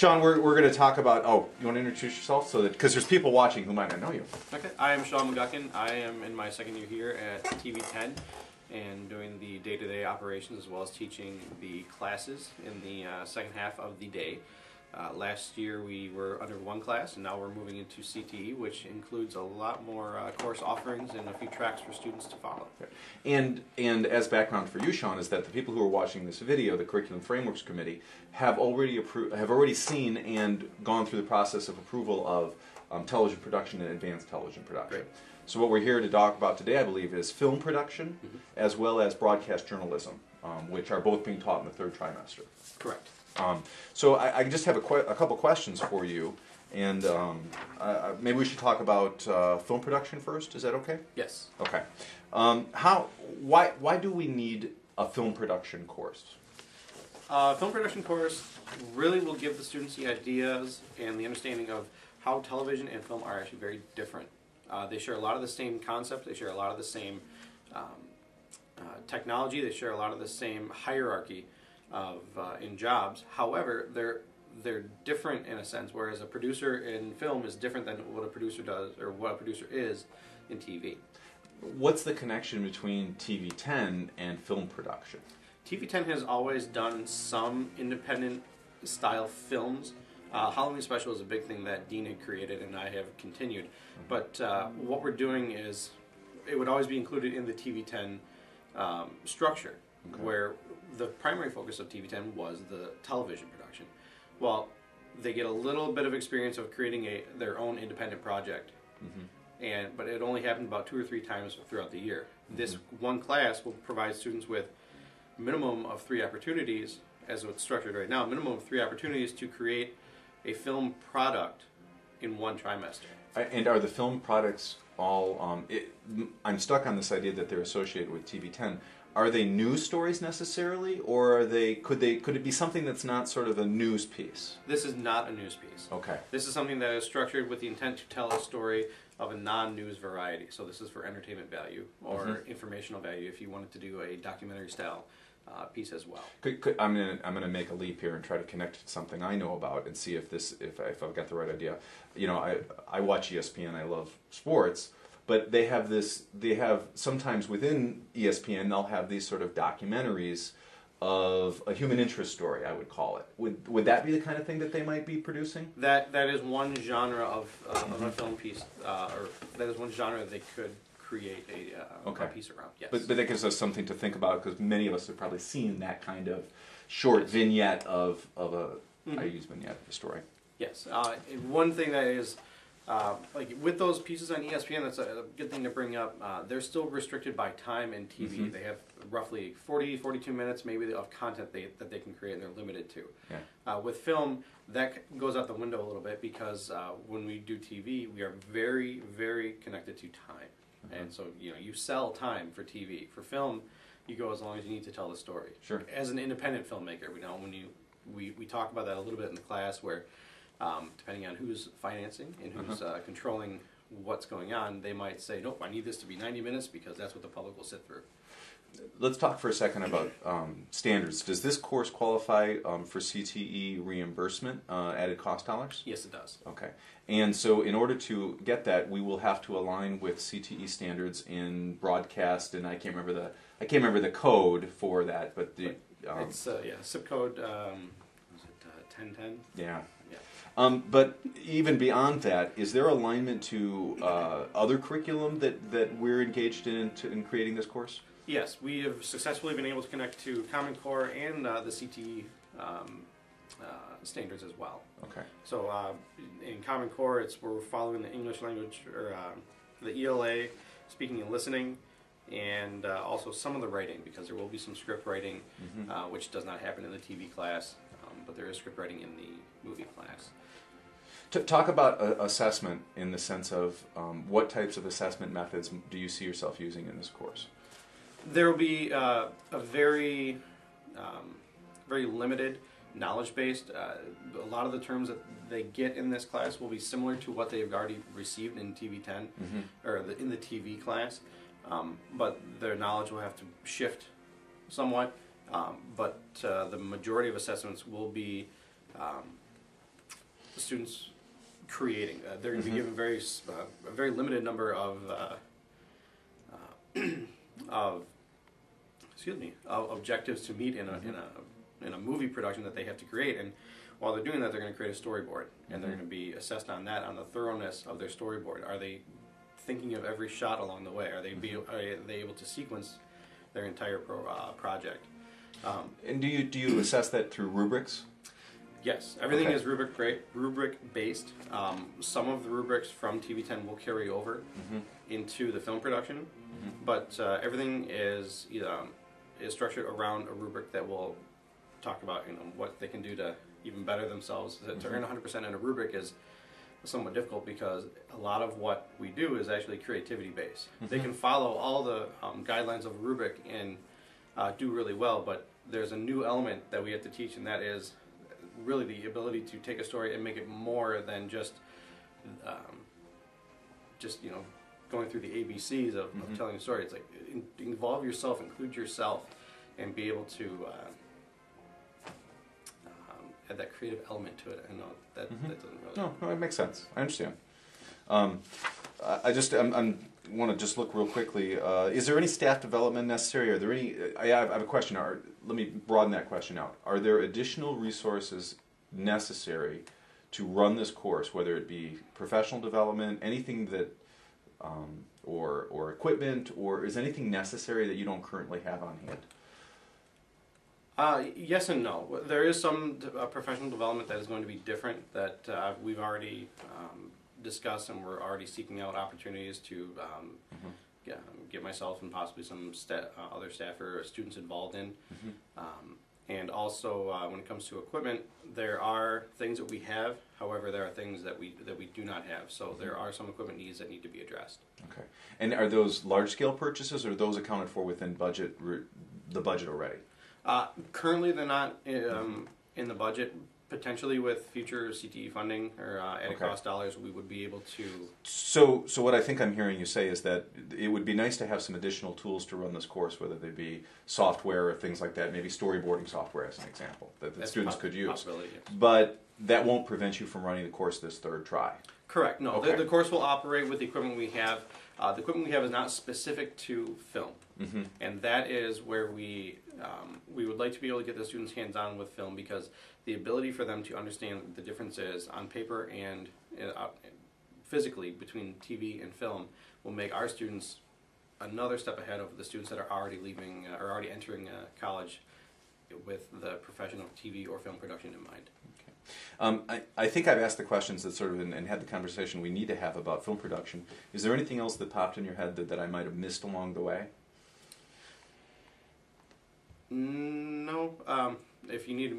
Sean, we're going to talk about, oh, you want to introduce yourself? So that, because there's people watching who might not know you. Okay, I am Sean McGuckin. I am in my second year here at TV10 and doing the day-to-day operations as well as teaching the classes in the second half of the day. Last year we were under one class, and now we're moving into CTE, which includes a lot more course offerings and a few tracks for students to follow. And as background for you, Sean, is that the people who are watching this video, the Curriculum Frameworks Committee, have already seen and gone through the process of approval of television production and advanced television production. Great. So what we're here to talk about today, I believe, is film production as well as broadcast journalism, which are both being taught in the third trimester. Correct. So I just have a couple questions for you, and maybe we should talk about film production first. Is that okay? Yes. Okay. Why do we need a film production course? Film production course really will give the students the ideas and the understanding of how television and film are actually very different. They share a lot of the same concepts. They share a lot of the same technology. They share a lot of the same hierarchy of in jobs. However, they're different in a sense, whereas a producer in film is different than what a producer does or what a producer is in TV. What's the connection between TV10 and film production? TV10 has always done some independent style films. Halloween Special is a big thing that Dean had created and I have continued. But what we're doing is, it would always be included in the TV10 structure, where the primary focus of TV10 was the television production. Well, they get a little bit of experience of creating their own independent project, but it only happened about 2 or 3 times throughout the year. This one class will provide students with minimum of 3 opportunities, as it's structured right now, minimum of 3 opportunities to create a film product in one trimester. And are the film products all, I'm stuck on this idea that they're associated with TV10. Are they news stories necessarily, or could it be something that's not sort of a news piece? This is not a news piece. Okay. This is something that is structured with the intent to tell a story of a non-news variety. So this is for entertainment value or informational value if you wanted to do a documentary style piece as well. I'm gonna make a leap here and try to connect it to something I know about and see if I've got the right idea. You know, I watch ESPN. I love sports. But they have sometimes within ESPN, they'll have these sort of documentaries of a human interest story, I would call it. Would that be the kind of thing that they might be producing? That is one genre of a film piece, or that is one genre that they could create a piece around, yes. But that gives us something to think about, because many of us have probably seen that kind of short vignette of a, I use vignette of a story. Yes. One thing that is, like with those pieces on ESPN, that's a good thing to bring up. They're still restricted by time and TV. They have roughly 40, 42 minutes maybe of content that they can create, and they're limited to. Yeah. With film, that goes out the window a little bit, because when we do TV, we are very, very connected to time. And so, you know, you sell time for TV. For film, you go as long as you need to tell the story. Sure. As an independent filmmaker, we know we talk about that a little bit in the class, where depending on who's financing and who's controlling what's going on, they might say, nope, I need this to be 90 minutes because that's what the public will sit through. Let's talk for a second about standards. Does this course qualify for CTE reimbursement, added cost dollars? Yes, it does. Okay. And so in order to get that, we will have to align with CTE standards in broadcast, and I can't remember the code for that, but the it's SIP code was it 1010? Yeah. But even beyond that, is there alignment to other curriculum that we're engaged in creating this course? Yes, we have successfully been able to connect to Common Core and the CTE standards as well. Okay. So in Common Core, we're following the English language, or the ELA, speaking and listening, and also some of the writing, because there will be some script writing, which does not happen in the TV class, but there is script writing in the movie class. Talk about assessment in the sense of what types of assessment methods do you see yourself using in this course? There will be a very limited knowledge-based. A lot of the terms that they get in this class will be similar to what they've already received in TV10 or in the TV class, but their knowledge will have to shift somewhat. But the majority of assessments will be students creating. They're going to be given a very limited number of of of objectives to meet in a movie production that they have to create. And while they're doing that, they're going to create a storyboard, and they're going to be assessed on that, on the thoroughness of their storyboard. Are they thinking of every shot along the way? Are they able to sequence their entire project? And do you assess that through rubrics? Yes, everything is rubric based. Some of the rubrics from TV10 will carry over into the film production, but everything is structured around a rubric that will talk about what they can do to even better themselves. To earn 100% in a rubric is somewhat difficult because a lot of what we do is actually creativity based. They can follow all the guidelines of a rubric and do really well, but there's a new element that we have to teach, and that is really the ability to take a story and make it more than just going through the ABCs of telling a story. It's like involve yourself, include yourself, and be able to add that creative element to it. I know that doesn't really. No, it makes sense. I understand. I want to just look real quickly. Is there any staff development necessary? Are there any? I have a question. Let me broaden that question out. Are there additional resources necessary to run this course, whether it be professional development, anything that, or equipment, or is anything necessary that you don't currently have on hand? Yes and no. There is some professional development that is going to be different that we've already discussed, and we're already seeking out opportunities to get myself and possibly some other staff or students involved in. And also, when it comes to equipment, there are things that we have. However, there are things that we do not have. So there are some equipment needs that need to be addressed. Okay. And are those large-scale purchases, or are those accounted for within the budget already? Currently, they're not in the budget. Potentially, with future CTE funding or added cost dollars, we would be able to. So what I think I'm hearing you say is that it would be nice to have some additional tools to run this course, whether they be software or things like that, maybe storyboarding software as an example, that students could use. Possibility, yes. But that won't prevent you from running the course this third try. Correct. No, the course will operate with the equipment we have. The equipment we have is not specific to film, and that is where we would like to be able to get the students hands-on with film, because the ability for them to understand the differences on paper and physically between TV and film will make our students another step ahead of the students that are already leaving or already entering college with the profession of TV or film production in mind. I think I've asked the questions that sort of and had the conversation we need to have about film production. Is there anything else that popped in your head that I might have missed along the way? No. If you need me